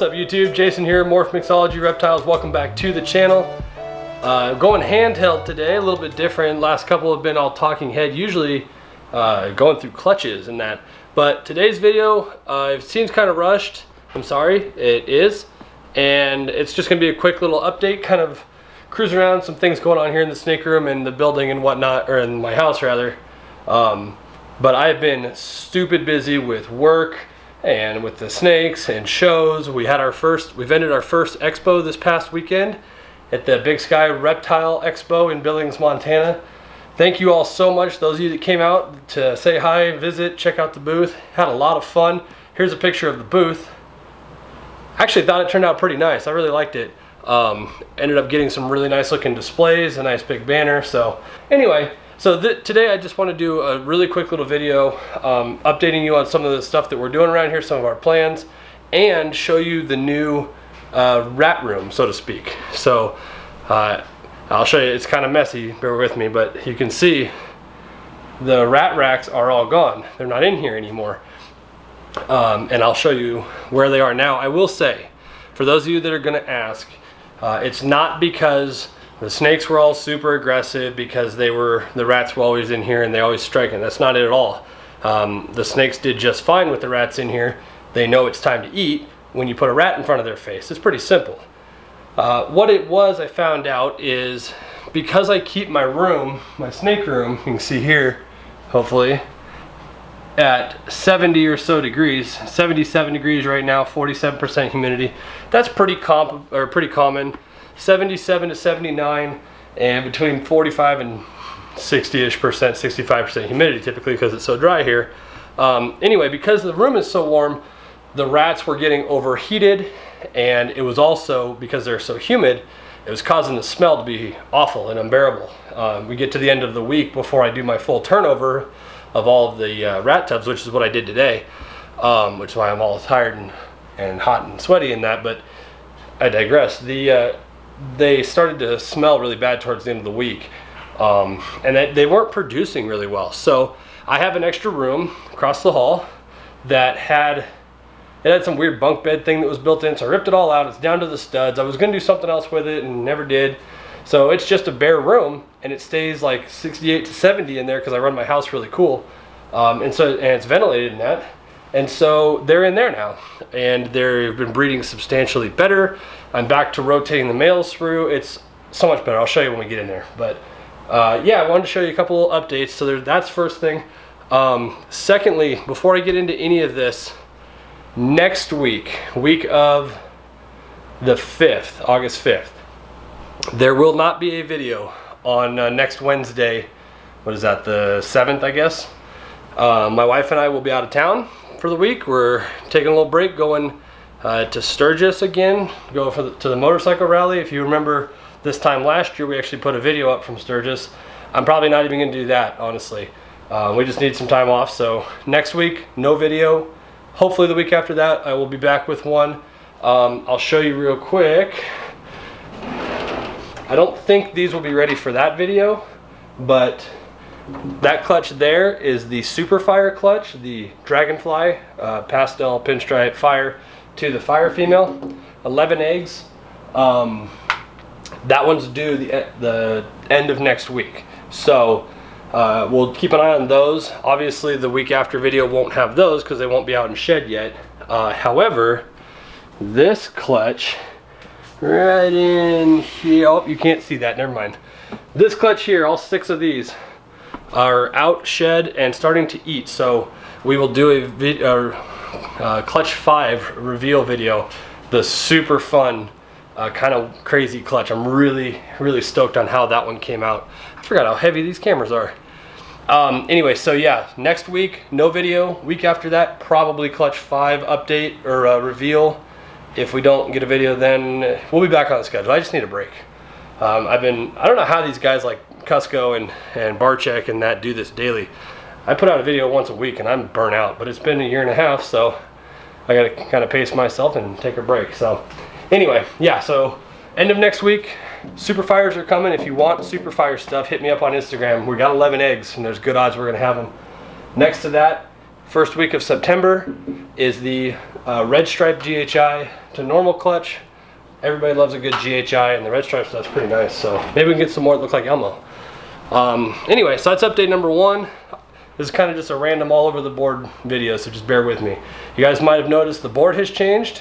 What's up YouTube? Jason here, Morph, Mixology, Reptiles. Welcome back to the channel. Going handheld today, a little bit different. Last couple have been all talking head, usually going through clutches and that. But today's video, it seems kind of rushed. I'm sorry, it is. And it's just gonna be a quick little update, kind of cruise around some things going on here in the snake room and the building and whatnot, or in my house rather. But I've been stupid busy with work and with the snakes and shows. We ended our first expo this past weekend at the Big Sky Reptile Expo in Billings, Montana. Thank you all so much, those of you that came out to say hi, visit, check out the booth. Had a lot of fun. Here's a picture of the booth. Actually thought it turned out pretty nice. I really liked it. Ended up getting some really nice looking displays, a nice big banner. So anyway, today I just want to do a really quick little video updating you on some of the stuff that we're doing around here, some of our plans, and show you the new rat room, so to speak. So I'll show you. It's kind of messy, bear with me, but you can see the rat racks are all gone. They're not in here anymore. And I'll show you where they are now. I will say, for those of you that are going to ask, it's not because the snakes were all super aggressive, because the rats were always in here and they always strike, and that's not it at all. The snakes did just fine with the rats in here. They know it's time to eat when you put a rat in front of their face. It's pretty simple. What it was, I found out, is because I keep my room, my snake room, you can see here, hopefully, at 70 or so degrees, 77 degrees right now, 47% humidity. That's pretty common. 77 to 79, and between 45 and 60-ish percent, 65% humidity typically, because it's so dry here. Anyway, because the room is so warm, the rats were getting overheated, and it was also, because they're so humid, it was causing the smell to be awful and unbearable. We get to the end of the week before I do my full turnover of all of the rat tubs, which is what I did today, which is why I'm all tired and hot and sweaty in that, but I digress. They started to smell really bad towards the end of the week, and they weren't producing really well. So I have an extra room across the hall that had some weird bunk bed thing that was built in, so I ripped it all out. It's down to the studs. I was gonna do something else with it and never did. So it's just a bare room, and it stays like 68 to 70 in there because I run my house really cool, and it's ventilated in that. And so they're in there now, and they've been breeding substantially better. I'm back to rotating the males through. It's so much better. I'll show you when we get in there. But yeah, I wanted to show you a couple of updates. So that's first thing. Secondly, before I get into any of this, next week of the 5th, August 5th, there will not be a video on next Wednesday. What is that, the 7th, I guess? My wife and I will be out of town for the week. We're taking a little break, going to Sturgis again, to the motorcycle rally. If you remember, this time last year we actually put a video up from Sturgis. I'm probably not even gonna do that, honestly. We just need some time off. So next week, no video. Hopefully the week after that I will be back with one. I'll show you real quick. I don't think these will be ready for that video, but that clutch there is the Super Fire clutch, the Dragonfly pastel pinstripe fire to the fire female, 11 eggs. That one's due the end of next week. So we'll keep an eye on those. Obviously the week after video won't have those because they won't be out in shed yet. However, this clutch right in here, oh, you can't see that, never mind. This clutch here, all 6 of these are out shed and starting to eat. So we will do a clutch 5 reveal video, the super fun kind of crazy clutch. I'm really stoked on how that one came out. I forgot how heavy these cameras are. Anyway, so yeah, next week no video. Week after that, probably clutch 5 update or reveal. If we don't get a video, then we'll be back on the schedule. I just need a break. I don't know how these guys like Cusco and Barcheck and that do this daily. I put out a video once a week and I'm burnt out, but it's been a year and a half, so I gotta kind of pace myself and take a break. So anyway, yeah, so end of next week, Super Fires are coming. If you want Super Fire stuff, hit me up on Instagram. We got 11 eggs and there's good odds we're gonna have them. Next to that, first week of September is the red stripe GHI to normal clutch. Everybody loves a good GHI, and the red stripe stuff's pretty nice. So maybe we can get some more that look like Elmo. Anyway, so that's update number 1. This is kind of just a random all over the board video, so just bear with me. You guys might have noticed the board has changed.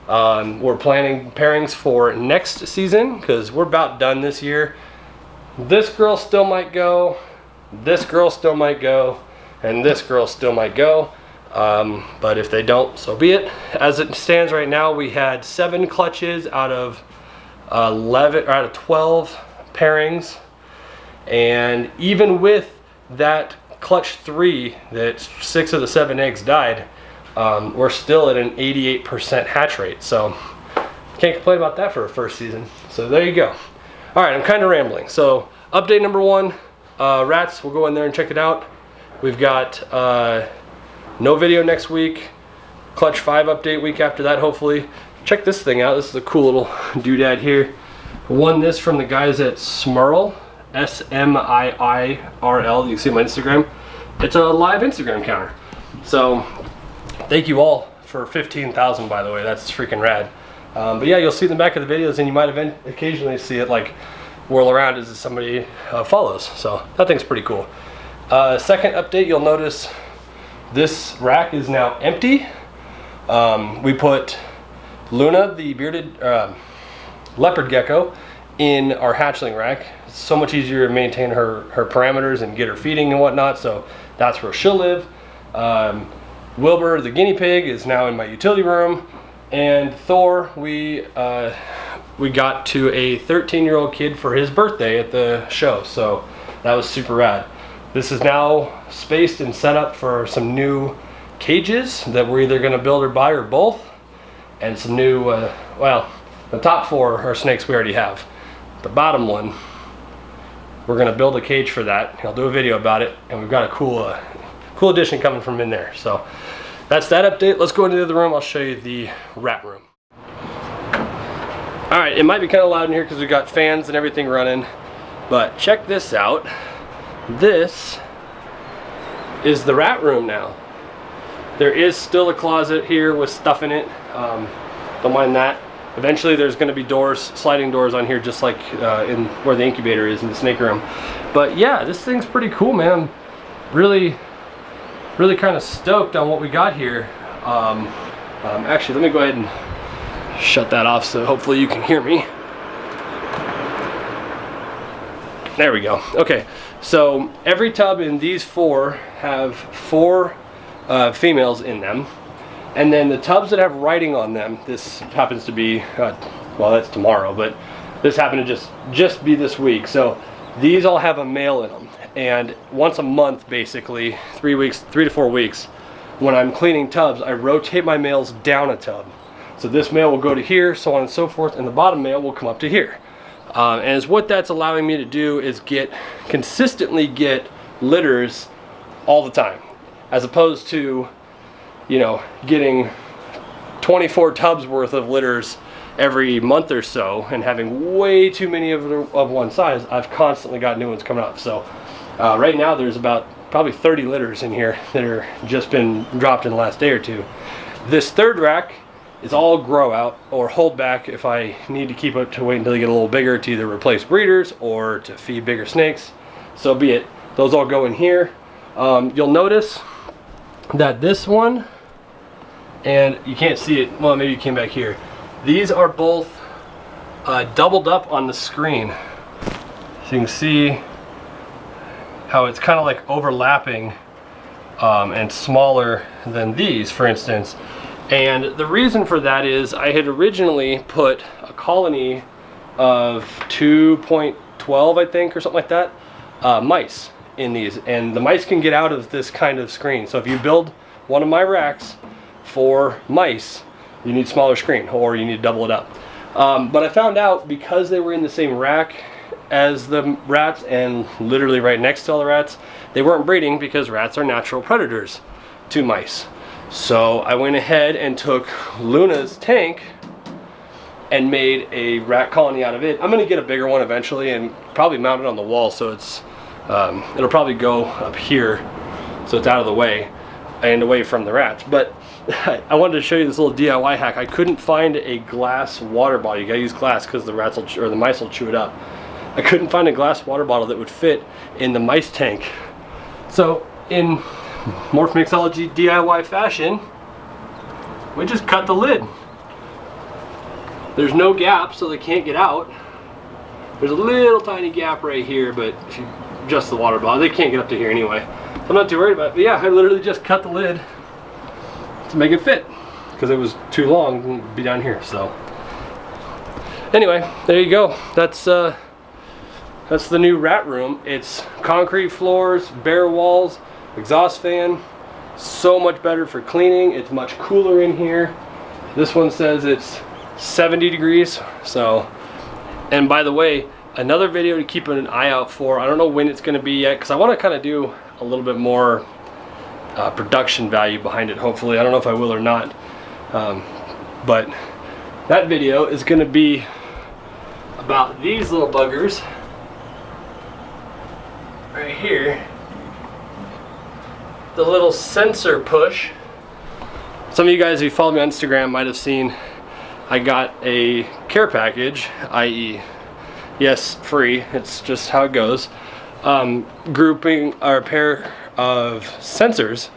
We're planning pairings for next season because we're about done this year. This girl still might go, this girl still might go, and this girl still might go. But if they don't, so be it. As it stands right now, we had 7 clutches out of 11 or out of 12 pairings, and even with that clutch 3 that 6 of the 7 eggs died, we're still at an 88% hatch rate, so can't complain about that for a first season. So there you go. All right, I'm kind of rambling. So update number 1, rats, we'll go in there and check it out. We've got no video next week, clutch 5 update week after that, hopefully. Check this thing out. This is a cool little doodad here. Won this from the guys at Smurl, S-M-I-I-R-L. You can see my Instagram. It's a live Instagram counter. So thank you all for 15,000, by the way. That's freaking rad. But yeah, you'll see in the back of the videos, and you might occasionally see it like whirl around as somebody follows. So that thing's pretty cool. Second update, you'll notice this rack is now empty. We put Luna, the bearded leopard gecko, in our hatchling rack. It's so much easier to maintain her parameters and get her feeding and whatnot, so that's where she'll live. Wilbur, the guinea pig, is now in my utility room. And Thor, we got to a 13-year-old kid for his birthday at the show, so that was super rad. This is now spaced and set up for some new cages that we're either going to build or buy or both, and some new, well, the top 4 are snakes we already have. The bottom one, we're going to build a cage for that. I'll do a video about it, and we've got a cool addition coming from in there. So that's that update. Let's go into the other room. I'll show you the rat room. All right, it might be kind of loud in here because we've got fans and everything running, but check this out. This is the rat room now. There is still a closet here with stuff in it. Don't mind that. Eventually there's going to be doors, sliding doors on here, just like in where the incubator is in the snake room. But yeah, this thing's pretty cool, man. I'm really kind of stoked on what we got here. Actually, let me go ahead and shut that off so hopefully you can hear me. There we go. Okay, so every tub in these 4 have 4 females in them. And then the tubs that have writing on them, this happens to be, well, that's tomorrow, but this happened to just be this week. So these all have a male in them. And once a month, basically, 3 to 4 weeks, when I'm cleaning tubs, I rotate my males down a tub. So this male will go to here, so on and so forth, and the bottom male will come up to here. And what that's allowing me to do is consistently get litters all the time, as opposed to, you know, getting 24 tubs worth of litters every month or so and having way too many of one size. I've constantly got new ones coming up. So right now there's about probably 30 litters in here that are just been dropped in the last day or 2. This third rack is all grow out or hold back if I need to keep it to wait until they get a little bigger to either replace breeders or to feed bigger snakes. So be it. Those all go in here. You'll notice that this one, and you can't see it, well, maybe you came back here. These are both doubled up on the screen. So you can see how it's kind of like overlapping and smaller than these, for instance. And the reason for that is I had originally put a colony of 2.12, I think, or something like that, mice in these. And the mice can get out of this kind of screen. So if you build one of my racks for mice, you need smaller screen, or you need to double it up. But I found out because they were in the same rack as the rats and literally right next to all the rats, they weren't breeding because rats are natural predators to mice. So I went ahead and took Luna's tank and made a rat colony out of it. I'm gonna get a bigger one eventually and probably mount it on the wall, so it's it'll probably go up here so it's out of the way and away from the rats. But I wanted to show you this little DIY hack. I couldn't find a glass water bottle. You gotta use glass because the rats will or the mice will chew it up. I couldn't find a glass water bottle that would fit in the mice tank. So in Morph Mixology DIY fashion, we just cut the lid. There's no gap, so they can't get out. There's a little tiny gap right here, but if you adjust the water bottle, they can't get up to here anyway. I'm not too worried about it. But yeah, I literally just cut the lid to make it fit because it was too long to be down here. So anyway, there you go. That's the new rat room. It's concrete floors, bare walls, exhaust fan. So much better for cleaning. It's much cooler in here. This one says it's 70 degrees. So, and by the way, another video to keep an eye out for. I don't know when it's going to be yet because I want to kind of do a little bit more production value behind it. Hopefully, I don't know if I will or not. But that video is going to be about these little buggers right here. The little sensor push. Some of you guys who follow me on Instagram might have seen I got a care package, i.e. yes, free, it's just how it goes, grouping or a pair of sensors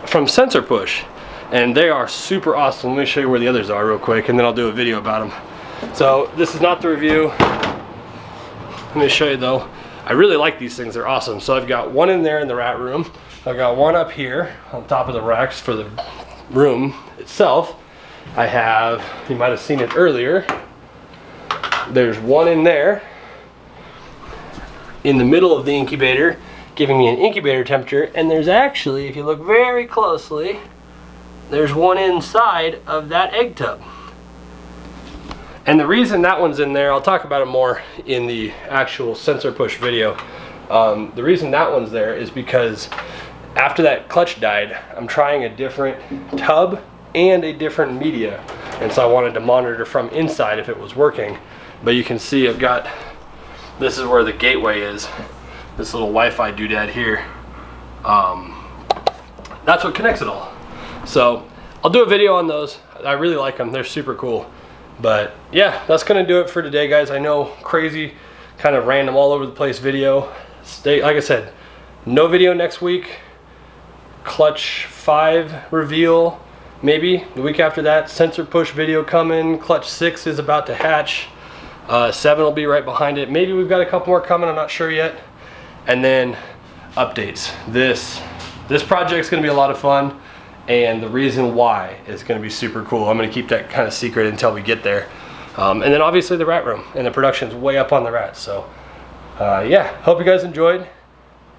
from Sensor Push, and they are super awesome. Let me show you where the others are real quick and then I'll do a video about them. So this is not the review. Let me show you though. I really like these things, they're awesome. So I've got one in there in the rat room. I've got one up here on top of the racks for the room itself. I have, you might have seen it earlier, there's one in there in the middle of the incubator giving me an incubator temperature, and there's actually, if you look very closely, there's one inside of that egg tub. And the reason that one's in there, I'll talk about it more in the actual Sensor Push video. The reason that one's there is because after that clutch died, I'm trying a different tub and a different media, and so I wanted to monitor from inside if it was working. But you can see I've got, this is where the gateway is, this little Wi-Fi doodad here. That's what connects it all. So I'll do a video on those. I really like them, they're super cool. But yeah, that's gonna do it for today, guys. I know, crazy, kind of random, all over the place video. Like I said, no video next week. Clutch 5 reveal, maybe the week after that. Sensor Push video coming. Clutch 6 is about to hatch. 7 will be right behind it. Maybe we've got a couple more coming, I'm not sure yet. And then updates. This project's gonna be a lot of fun, and the reason why is gonna be super cool. I'm gonna keep that kind of secret until we get there. And then obviously the rat room, and the production's way up on the rats. So yeah, hope you guys enjoyed,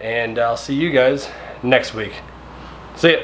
and I'll see you guys next week. See ya.